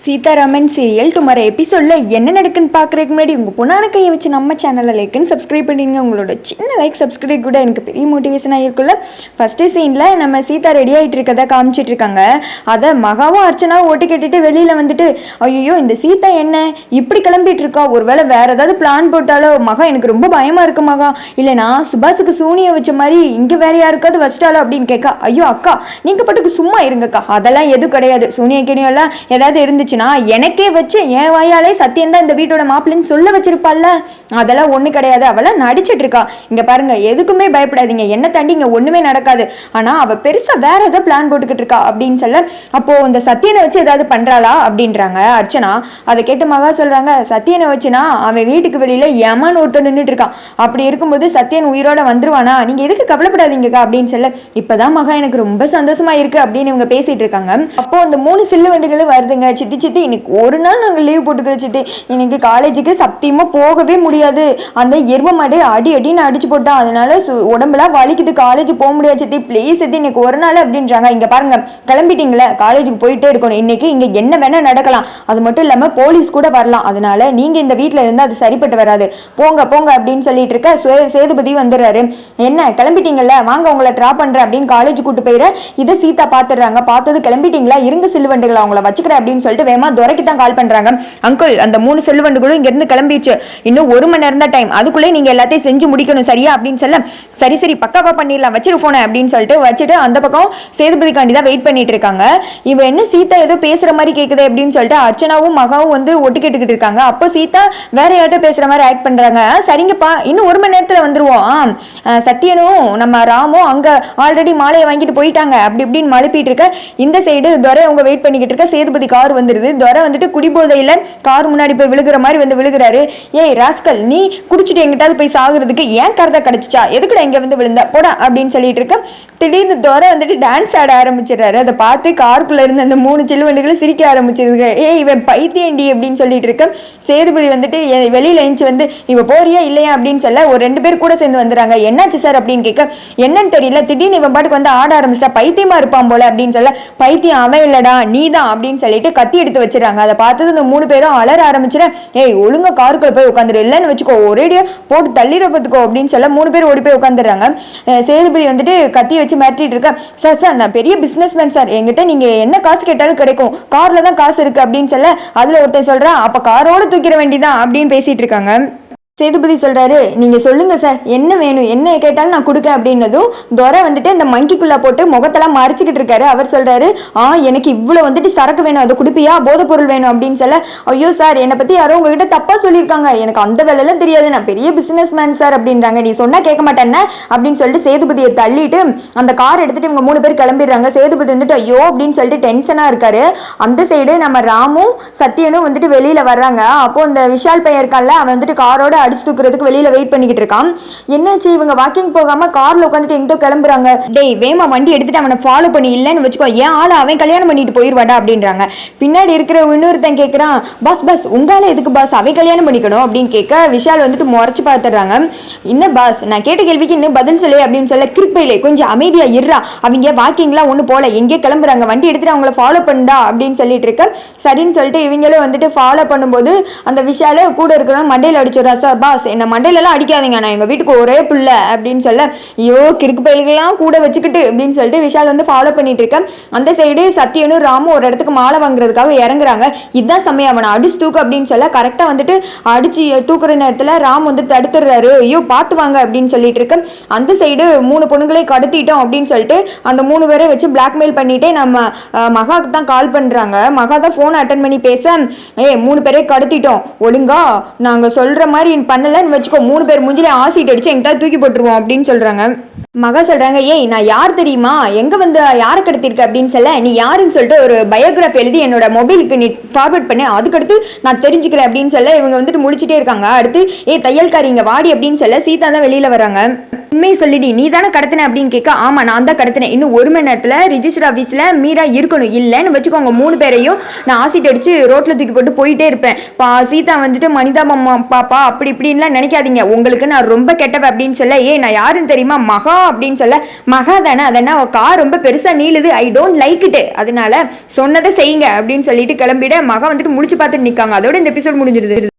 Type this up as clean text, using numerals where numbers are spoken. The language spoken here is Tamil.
சீதாராமன் சீரியல் டுமாரோ எபிசோட்ல என்ன நடக்குன்னு பார்க்குறதுக்கு முன்னாடி உங்கள் பொண்ணான கையை வச்சு நம்ம சேனலில் லைக்குன்னு சப்ஸ்கிரைப் பண்ணிடுங்க. உங்களோட சின்ன லைக் சப்ஸ்கிரைப் கூட எனக்கு பெரிய மோட்டிவேஷனாக இருக்குல்ல. ஃபஸ்ட்டு சீனில் நம்ம சீதா ரெடி ஆகிட்டு இருக்கதை காமிச்சிட்டு இருக்காங்க. அதை மகாவும் அர்ச்சனாவும் ஓட்டு கேட்டுட்டு வெளியில் வந்துட்டு, ஐயோ இந்த சீதா என்ன இப்படி கிளம்பிட்டு இருக்கா, ஒருவேளை வேற ஏதாவது பிளான் போட்டாலோ மகா, எனக்கு ரொம்ப பயமாக இருக்கு மகா, இல்லைனா சுபாஷுக்கு சூனியை வச்ச மாதிரி இங்கே வேற யாருக்காவது வச்சிட்டாலோ அப்படின்னு கேட்கா. ஐயோ அக்கா, நீங்கள் பாட்டுக்கு சும்மா இருங்கக்கா, அதெல்லாம் எதுவும் கிடையாது, சூனிய கிணியெல்லாம் ஏதாவது இருந்து எனக்கே வச்சு என் வாயாலே சத்தியம் தான் இந்த வீட்டோட மாப்பிள்ளைன்னு சொல்ல வச்சிருப்பாள்ல, அதெல்லாம் ஒண்ணு கிடையாது, அவெல்லாம் நடிச்சிட்டு இருக்கா. இங்க பாருங்க, எதுக்குமே பயப்படாதீங்க, என்ன தாண்டி இங்க ஒண்ணுமே நடக்காது. ஆனா அவ பெருசா வேற ஏதாவது பிளான் போட்டுக்கிட்டு இருக்கா அப்படின்னு சொல்ல, அப்போ இந்த சத்தியனை வச்சு ஏதாவது பண்றாளா அப்படின்றாங்க அர்ச்சனா. அதை கேட்டு மகா சொல்றாங்க, சத்தியனை வச்சுனா அவன் வீட்டுக்கு வெளியில யமன் ஒருத்தர் நின்றுட்டு இருக்கான், அப்படி இருக்கும்போது சத்தியன் உயிரோட வந்துருவானா, நீங்க எதுக்கு கவலைப்படாதீங்கக்கா அப்படின்னு சொல்ல, இப்பதான் மகா எனக்கு ரொம்ப சந்தோஷமா இருக்கு அப்படின்னு இவங்க பேசிட்டு இருக்காங்க. அப்போ அந்த 3 சில்லு வண்டிகளும் வருதுங்க. சித்தி இன்னைக்கு ஒரு நாள் நாங்கள் லீவ் போட்டுக்கிறோம் சித்தி, இன்னைக்கு காலேஜுக்கு சத்தியமா போகவே முடியாது, அந்த எரும மாடு அடி அடின்னு அடிச்சு போட்டான், அதனால உடம்புலாம் வலிக்குது, காலேஜ் போக முடியாது சித்தி, ப்ளீஸ் சித்தி இன்னைக்கு ஒரு நாள் அப்படின்றாங்க. இங்க பாருங்க, கிளம்பிட்டீங்களே, காலேஜுக்கு போயிட்டே இருக்கணும், இன்னைக்கு இங்க என்ன வேணா நடக்கலாம், அது மட்டும் இல்லாம போலீஸ் கூட வரலாம், அதனால நீங்க இந்த வீட்டுல இருந்து அது சரிப்பட்டு வராது, போங்க போங்க அப்படின்னு சொல்லிட்டு இருக்க சேதுபதி வந்துடுறாரு. என்ன கிளம்பிட்டீங்கல்ல, வாங்க உங்களை ட்ராப் பண்றேன் அப்படின்னு காலேஜ் கூட்டு போயிட, இதை சீதா பாத்துடுறாங்க. பார்த்தது கிளம்பிட்டீங்களா, இருங்க சில்லுவண்டுகளை அவங்கள வச்சுக்கிறேன் அப்படின்னு சொல்லிட்டு வேமா துரைக்கு தான் கால் பண்றாங்க. அங்கிள், அந்த 3 செல்வண்டுகளும் இங்க இருந்து கிளம்பிடுச்சு, இன்னும் 1 மணி நேரம் தான் டைம், அதுக்குள்ளே நீங்க எல்லாத்தையும் செஞ்சு முடிக்கணும் சரியா அப்படின்னு சொல்ல, சரி சரி பக்காவா பண்ணிடலாம், வச்சிரு போன அப்படின்னு சொல்லிட்டு வச்சுட்டு அந்த பக்கம் சேதுபதிக்காண்டி தான் வெயிட் பண்ணிட்டு இருக்காங்க. இவ என்ன சீதா ஏதோ பேசுற மாதிரி கேக்குது அப்படின்னு சொல்லிட்டு அர்ச்சனாவும் மகாவும் வந்து ஒட்டு கேட்டுக்கிட்டு இருக்காங்க. அப்போ சீதா வேற யார்ட்ட பேசுற மாதிரி ஆக்ட் பண்றாங்க. சரிங்கப்பா, இன்னும் 1 மணி நேரத்துல வந்துருவோம், சத்தியனும் நம்ம ராமும் அங்க ஆல்ரெடி மாலையை வாங்கிட்டு போயிட்டாங்க அப்படி இப்படின்னு மழுப்பிட்டு இருக்க. இந்த சைடு துரை அவங்க வெயிட் பண்ணிக்கிட்டு இருக்க. சேதுபதி கார் வந்துருது. துரை வந்துட்டு குடிபோதையில கார் முன்னாடி போய் விழுகிற மாதிரி வந்து விழுகிறாரு. ஏய் ராஸ்கல், நீ குடிச்சிட்டு எங்கிட்டாவது போய் சாகுறதுக்கு ஏன் கார் தான் கிடைச்சிச்சா, எதுக்குடா இங்க வந்து விழுந்தா போடா அப்படின்னு சொல்லிட்டு இருக்க. திடீர்னு துரை வந்துட்டு டான்ஸ் ஆட ஆரம்பிச்சிடறாரு. அதை பார்த்து காருக்குள்ள இருந்து அந்த 3 சில்லுவண்டுகளும் சிரிக்க ஆரம்பிச்சிருங்க. ஏய் இவன் பைத்தியண்டி அப்படின்னு சொல்லிட்டு இருக்க. சேதுபதி வந்துட்டு வெளியில எழுந்து வந்து, இவ போறியா இல்லையா அப்படின்னு சொல்ல, ஒரு 2 பேர் கூட சேர்ந்து வந்துடுறாங்க. என்னாச்சு சார் அப்படின்னு கேட்க, என்னன்னு தெரியல, திடீர்னு இவன் பாட்டுக்கு வந்து ஆட ஆரம்பிச்சிட்டா, பைத்தியமா இருப்பான் போல அப்படின்னு சொல்ல, பைத்தியம் அவன் இல்லடா நீதான் அப்படின்னு சொல்லிட்டு கத்தி எடுத்து வச்சிடறாங்க. அதை பார்த்தது இந்த 3 பேரும் அலற ஆரம்பிச்சிட, ஏய் ஒழுங்கா காருக்குள்ள போய் உட்காந்துரு, இல்லைன்னு வச்சுக்கோ ஒரேடியா போட்டு தள்ளிட பார்த்துக்கோ அப்படின்னு சொல்ல 3 பேர் ஓடி போய் உட்காந்துடுறாங்க. சேதுபதி வந்துட்டு கத்தி வச்சு மிரட்டிட்டு இருக்க. சார் சார், நான் பெரிய பிசினஸ் மேன் சார், என்கிட்ட நீங்க என்ன காசு கேட்டாலும் கிடைக்கும், கார்ல தான் காசு இருக்கு அப்படின்னு சொல்ல, அதுல ஒருத்தர் சொல்றான், அப்ப காரோட தூக்கிட வேண்டிதான் அப்படின்னு பேசிட்டு இருக்காங்க. சேதுபதி சொல்றாரு, நீங்க சொல்லுங்க சார், என்ன வேணும், என்ன கேட்டாலும் நான் கொடுக்க அப்படின்னதும் துரை வந்துட்டு இந்த மங்கிக்குள்ள போட்டு முகத்தெல்லாம் மறைச்சிக்கிட்டு இருக்காரு. அவர் சொல்றாரு, எனக்கு இவ்வளவு வந்துட்டு சரக்கு வேணும், அதை குடிப்பியா, போதை பொருள் வேணும் அப்படின்னு சொல்ல, ஐயோ சார் என்னை பத்தி யாரோ உங்ககிட்ட தப்பா சொல்லியிருக்காங்க, எனக்கு அந்த வேலையெல்லாம் தெரியாது, நான் பெரிய பிசினஸ் மேன் சார் அப்படின்றாங்க. நீ சொன்னா கேட்க மாட்டேன்ன அப்படின்னு சொல்லிட்டு சேதுபதியை தள்ளிட்டு அந்த கார் எடுத்துட்டு இவங்க 3 பேர் கிளம்பிடுறாங்க. சேதுபதி வந்துட்டு ஐயோ அப்படின்னு சொல்லிட்டு டென்ஷனா இருக்காரு. அந்த சைடு நம்ம ராமும் சத்தியனும் வந்துட்டு வெளியில வர்றாங்க. அப்போ இந்த விஷால் பையன் இருக்கான்ல, அவன் வந்துட்டு காரோட அடிச்சு தூக்குறதுக்கு வெளியில வெயிட் பண்ணிக்கிட்டு இருக்கான். என்னாச்சு, இவங்க வாக்கிங் போகாம கார்ல உட்காந்துட்டு எங்கிட்ட கிளம்புறாங்க, டேய் வேமா வண்டி எடுத்துட்டு அவனை ஃபாலோ பண்ணி இல்லைன்னு வச்சுக்கோ, ஏன் ஆளு அவன் கல்யாணம் பண்ணிட்டு போயிருவாடா அப்படின்றாங்க. பின்னாடி இருக்கிற இன்னொருத்தன் கேட்கிறான், பாஸ் பாஸ் உங்கால எதுக்கு பாஸ் அவை கல்யாணம் பண்ணிக்கணும் அப்படின்னு கேட்க, விஷால் வந்துட்டு முறைச்சு பார்த்துடுறாங்க. இன்னும் பாஸ் நான் கேட்ட கேள்விக்கு இன்னும் பதில் சொல்லு அப்படின்னு சொல்ல, கிரிப்பையிலே கொஞ்சம் அமைதியா இருறா, அவங்க வாக்கிங்லாம் ஒண்ணு போல எங்கே கிளம்புறாங்க, வண்டி எடுத்துட்டு அவங்கள ஃபாலோ பண்ணா அப்படின்னு சொல்லிட்டு இருக்க. சரின்னு சொல்லிட்டு இவங்களும் வந்துட்டு ஃபாலோ பண்ணும்போது அந்த விஷால கூட இருக்கிறவங்க மண்டையில அடிச்சிடறா. சார் பாஸ் என்ன மண்டையிலலாம் அடிக்காதீங்க, நான் எங்க வீட்டுக்கு ஒரே பிள்ளை அப்படின்னு சொல்ல, ஐயோ கிறுக்கு பயில்கள்லாம் கூட வச்சுக்கிட்டு அப்படின்னு சொல்லிட்டு விஷால் வந்து ஃபாலோ பண்ணிட்டு இருக்கேன். அந்த சைடு சத்தியனும் ராமும் ஒரு இடத்துக்கு மாலை வாங்குறதுக்காக இறங்குறாங்க. இதுதான் சமயம், அவனை அடிச்சு தூக்கு அப்படின்னு சொல்ல, கரெக்டா வந்துட்டு அடிச்சு தூக்குற நேரத்துல ராம் வந்து தடுத்துடுறாரு. ஐயோ பார்த்து வாங்க அப்படின்னு சொல்லிட்டு இருக்கு. அந்த சைடு 3 பொண்ணுங்களை கடத்திட்டோம் அப்படின்னு சொல்லிட்டு அந்த 3 பேரை வச்சு பிளாக்மெயில் பண்ணிட்டே நம்ம மகாக்கு தான் கால் பண்றாங்க. மகா தான் போன் அட்டன் பண்ணி பேச, 3 பேரை கடத்திட்டோம், ஒழுங்கா நாங்க சொல்ற மாதிரி பண்ணலன்னு வச்சுக்கோ, 3 பேர் மூஞ்சிலே ஆசிட் அடிச்சு எங்கிட்ட தூக்கி போட்டுருவோம் அப்படின்னு சொல்றாங்க. மகா சொல்றாங்க, ஏய் நான் யார் தெரியுமா, எங்க வந்து யாரை கடத்திருக்க அப்படின்னு சொல்ல, நீ யாருன்னு சொல்லிட்டு ஒரு பயோகிராஃபி எழுதி என்னோட மொபைலுக்கு நீ ஃபார்வர்ட் பண்ண, அதுக்கடுத்து நான் தெரிஞ்சுக்கிறேன் அப்படின்னு சொல்ல இவங்க வந்துட்டு முடிச்சுட்டே இருக்காங்க. அடுத்து தையல்காரி இங்க வாடி அப்படின்னு சொல்ல சீதா தான் வெளியில வராங்க. உண்மையை சொல்லிடி, நீ தானே கடத்தின அப்படின்னு கேட்க, ஆமா நான் தான் கடத்தினேன், இன்னும் 1 மணி நேரத்துல ரிஜிஸ்டர் ஆஃபீஸ்ல மீரா இருக்கணும், இல்லைன்னு வச்சுக்கோங்க 3 பேரையும் நான் ஆசிட் அடிச்சு ரோட்ல தூக்கி போட்டு போயிட்டே இருப்பேன். சீதா வந்துட்டு மனிதா பாப்பா அப்படி இப்படின்லாம் நினைக்காதீங்க, உங்களுக்கு நான் ரொம்ப கெட்டவ அப்படின்னு சொல்ல, நான் யாருன்னு தெரியுமா, மகா போகிறோம் அப்படின்னு சொல்ல, மகா தானே அதனா கார் ரொம்ப பெருசாக நீளுது, ஐ டோன்ட் லைக் இட், அதனால சொன்னதை செய்யுங்க அப்படின்னு சொல்லிட்டு கிளம்பிட மகா வந்துட்டு முடிச்சு பார்த்துட்டு நிற்காங்க. அதோட இந்த எபிசோட் முடிஞ்சிருது.